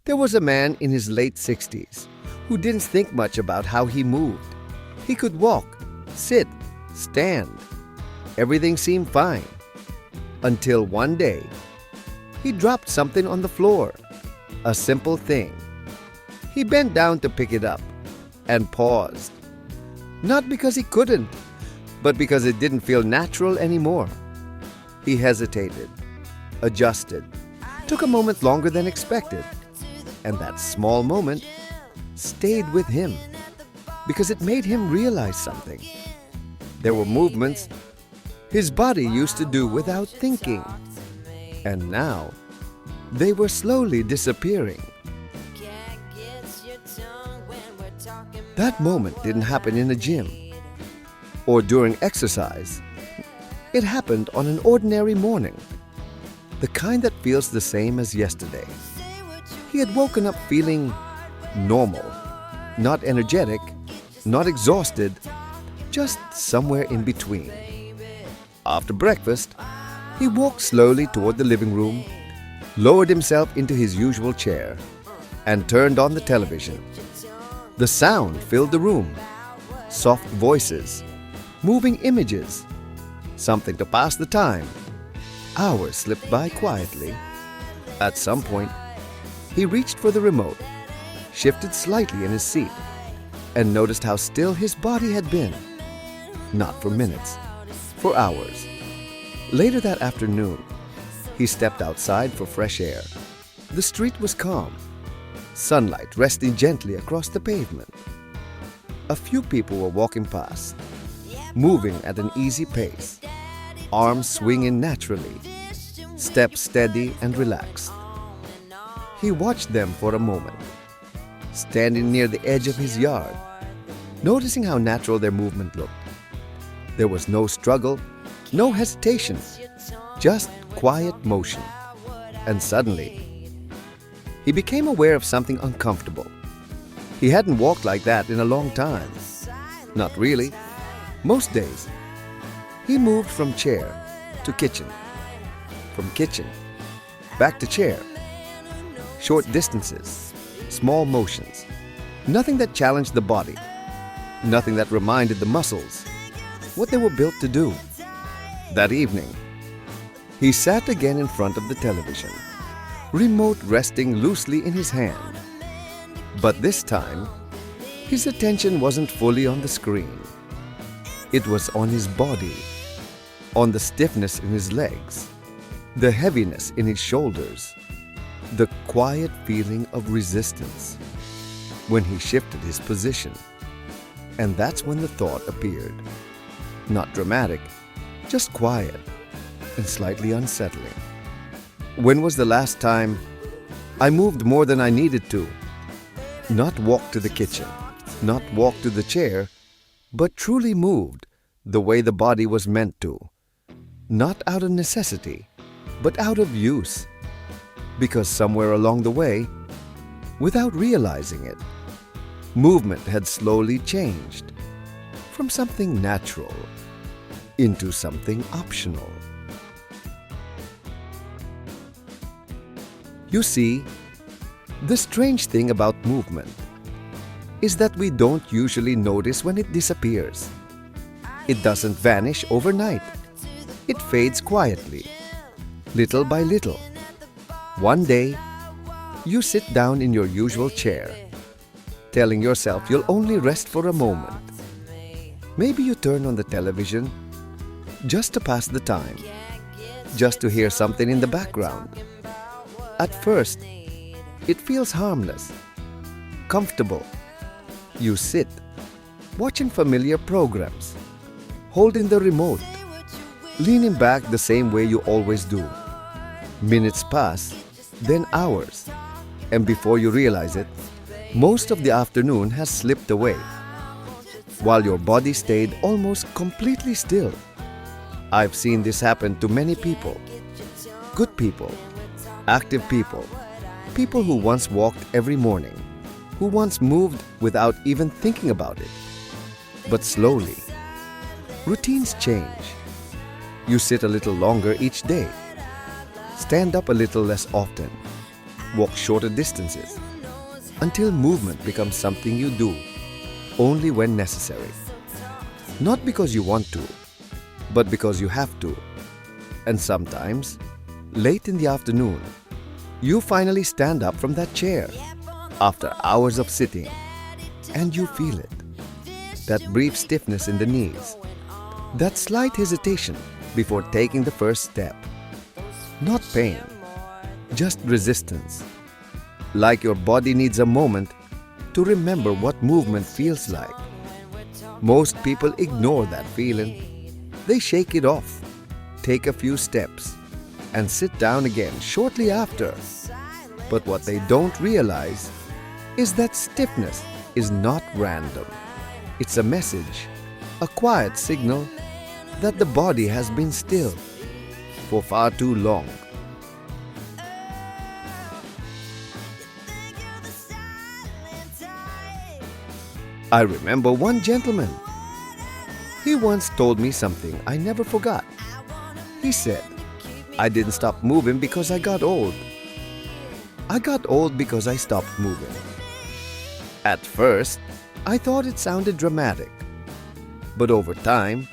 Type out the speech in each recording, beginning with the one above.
There was a man in his late 60s who didn't think much about how he moved. He could walk, sit, stand. Everything seemed fine. Until one day, he dropped something on the floor. A simple thing. He bent down to pick it up and paused. Not because he couldn't, but because it didn't feel natural anymore. He hesitated, adjusted, took a moment longer than expected. And that small moment stayed with him because it made him realize something. There were movements his body used to do without thinking, and now they were slowly disappearing. That moment didn't happen in a gym or during exercise. It happened on an ordinary morning, the kind that feels the same as yesterday. He had woken up feeling normal, not energetic, not exhausted, just somewhere in between. After breakfast, he walked slowly toward the living room, lowered himself into his usual chair, and turned on the television. The sound filled the room. Soft voices, moving images, something to pass the time. Hours slipped by quietly. At some point, he reached for the remote, shifted slightly in his seat, and noticed how still his body had been. Not for minutes, for hours. Later that afternoon, he stepped outside for fresh air. The street was calm, sunlight resting gently across the pavement. A few people were walking past, moving at an easy pace, arms swinging naturally, steps steady and relaxed. He watched them for a moment, standing near the edge of his yard, noticing how natural their movement looked. There was no struggle, no hesitation, just quiet motion. And suddenly, he became aware of something uncomfortable. He hadn't walked like that in a long time. Not really. Most days, he moved from chair to kitchen, from kitchen back to chair. Short distances, small motions, nothing that challenged the body, nothing that reminded the muscles what they were built to do. That evening, he sat again in front of the television, remote resting loosely in his hand. But this time, his attention wasn't fully on the screen. It was on his body, on the stiffness in his legs, the heaviness in his shoulders, the quiet feeling of resistance when he shifted his position. And that's when the thought appeared. Not dramatic, just quiet and slightly unsettling. When was the last time I moved more than I needed to? Not walk to the kitchen, not walk to the chair, but truly moved the way the body was meant to. Not out of necessity, but out of use. Because somewhere along the way, without realizing it, movement had slowly changed from something natural into something optional. You see, the strange thing about movement is that we don't usually notice when it disappears. It doesn't vanish overnight. It fades quietly, little by little. One day, you sit down in your usual chair, telling yourself you'll only rest for a moment. Maybe you turn on the television just to pass the time, just to hear something in the background. At first, it feels harmless, comfortable. You sit, watching familiar programs, holding the remote, leaning back the same way you always do. Minutes pass, then hours, and before you realize it, most of the afternoon has slipped away, while your body stayed almost completely still. I've seen this happen to many people. Good people, active people, people who once walked every morning, who once moved without even thinking about it. But slowly, routines change. You sit a little longer each day, stand up a little less often, walk shorter distances, until movement becomes something you do only when necessary. Not because you want to, but because you have to. And sometimes, late in the afternoon, you finally stand up from that chair after hours of sitting, and you feel it. That brief stiffness in the knees, that slight hesitation before taking the first step. Not pain, just resistance. Like your body needs a moment to remember what movement feels like. Most people ignore that feeling. They shake it off, take a few steps, and sit down again shortly after. But what they don't realize is that stiffness is not random. It's a message, a quiet signal that the body has been still for far too long. I remember one gentleman. He once told me something I never forgot. He said, "I didn't stop moving because I got old. I got old because I stopped moving." At first, I thought it sounded dramatic. But over time,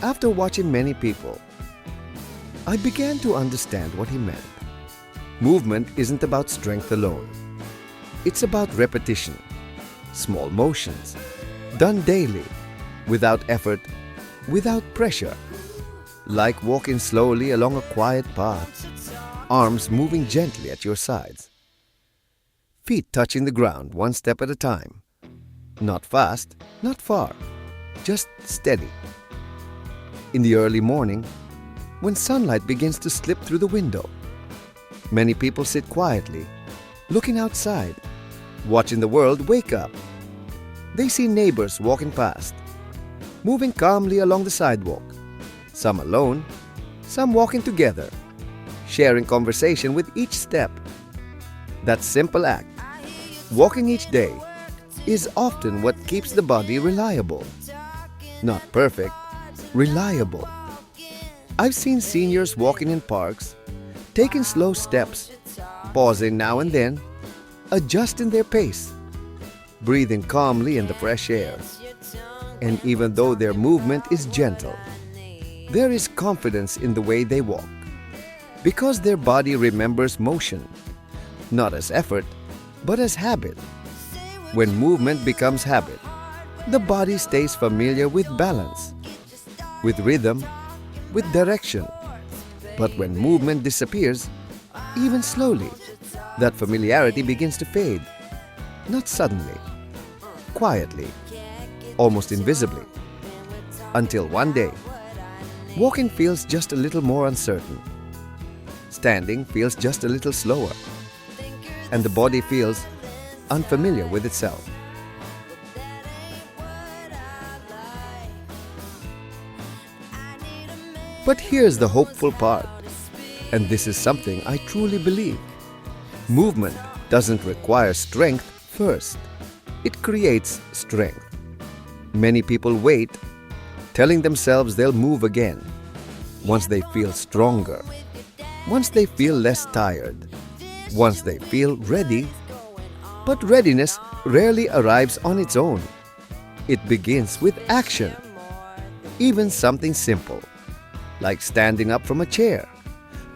after watching many people, I began to understand what he meant. Movement isn't about strength alone. It's about repetition, small motions, done daily, without effort, without pressure. Like walking slowly along a quiet path, arms moving gently at your sides. Feet touching the ground one step at a time. Not fast, not far, just steady. In the early morning, when sunlight begins to slip through the window, many people sit quietly, looking outside, watching the world wake up. They see neighbors walking past, moving calmly along the sidewalk, some alone, some walking together, sharing conversation with each step. That simple act, walking each day, is often what keeps the body reliable. Not perfect, reliable. I've seen seniors walking in parks, taking slow steps, pausing now and then, adjusting their pace, breathing calmly in the fresh air. And even though their movement is gentle, there is confidence in the way they walk, because their body remembers motion, not as effort, but as habit. When movement becomes habit, the body stays familiar with balance, with rhythm, with direction. But when movement disappears, even slowly, that familiarity begins to fade. Not suddenly, quietly, almost invisibly. Until one day, walking feels just a little more uncertain. Standing feels just a little slower. And the body feels unfamiliar with itself. But here's the hopeful part, and this is something I truly believe. Movement doesn't require strength first. It creates strength. Many people wait, telling themselves they'll move again once they feel stronger, once they feel less tired, once they feel ready. But readiness rarely arrives on its own. It begins with action. Even something simple, like standing up from a chair,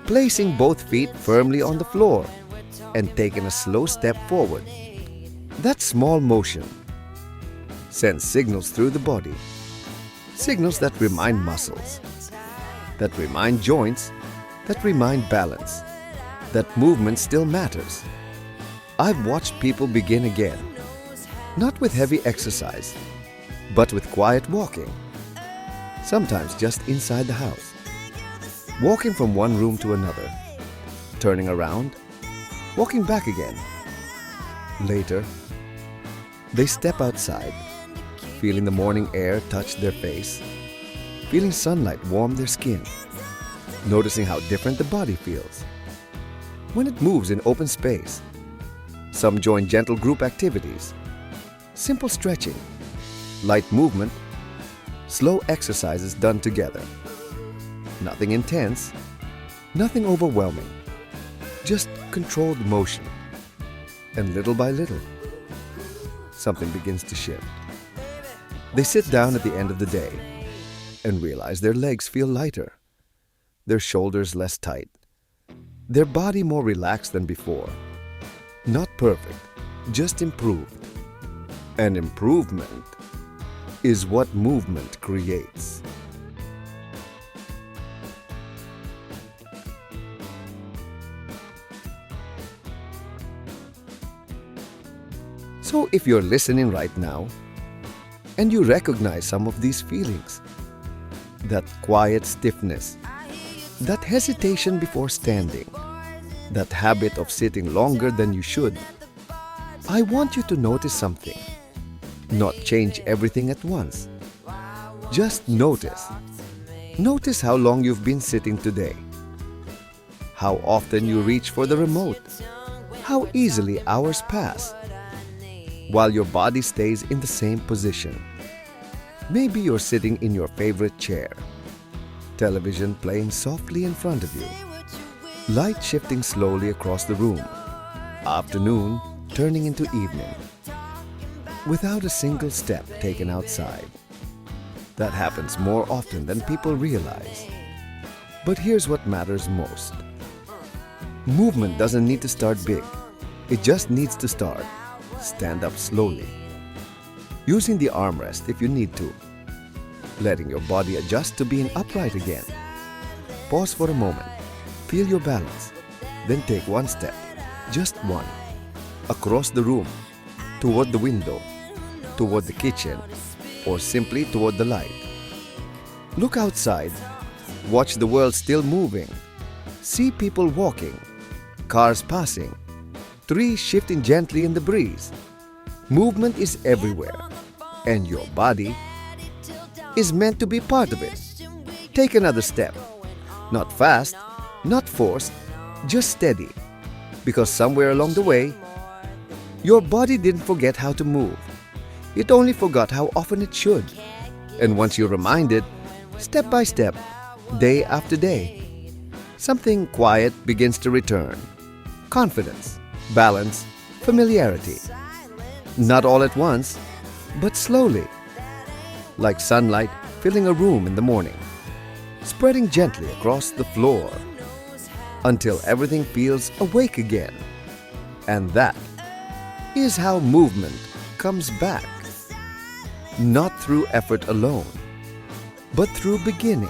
placing both feet firmly on the floor, and taking a slow step forward. That small motion sends signals through the body, signals that remind muscles, that remind joints, that remind balance, that movement still matters. I've watched people begin again, not with heavy exercise, but with quiet walking, sometimes just inside the house, walking from one room to another, turning around, walking back again. Later, they step outside, feeling the morning air touch their face, feeling sunlight warm their skin, noticing how different the body feels when it moves in open space. Some join gentle group activities, simple stretching, light movement, slow exercises done together. Nothing intense, nothing overwhelming, just controlled motion. And little by little, something begins to shift. They sit down at the end of the day and realize their legs feel lighter, their shoulders less tight, their body more relaxed than before. Not perfect, just improved. And improvement is what movement creates. So if you're listening right now and you recognize some of these feelings, that quiet stiffness, that hesitation before standing, that habit of sitting longer than you should, I want you to notice something. Not change everything at once. Just notice. Notice how long you've been sitting today. How often you reach for the remote. How easily hours pass while your body stays in the same position. Maybe you're sitting in your favorite chair, television playing softly in front of you, light shifting slowly across the room, afternoon turning into evening, without a single step taken outside. That happens more often than people realize. But here's what matters most. Movement doesn't need to start big. It just needs to start. Stand up slowly, using the armrest if you need to, letting your body adjust to being upright again. Pause for a moment, feel your balance, then take one step, just one, across the room, toward the window, toward the kitchen, or simply toward the light. Look outside, watch the world still moving, see people walking, cars passing, trees shifting gently in the breeze. Movement is everywhere, and your body is meant to be part of it. Take another step. Not fast, not forced, just steady. Because somewhere along the way, your body didn't forget how to move. It only forgot how often it should. And once you're reminded, step by step, day after day, something quiet begins to return. Confidence, balance, familiarity. Not all at once, but slowly. Like sunlight filling a room in the morning, spreading gently across the floor until everything feels awake again. And that is how movement comes back. Not through effort alone, but through beginning.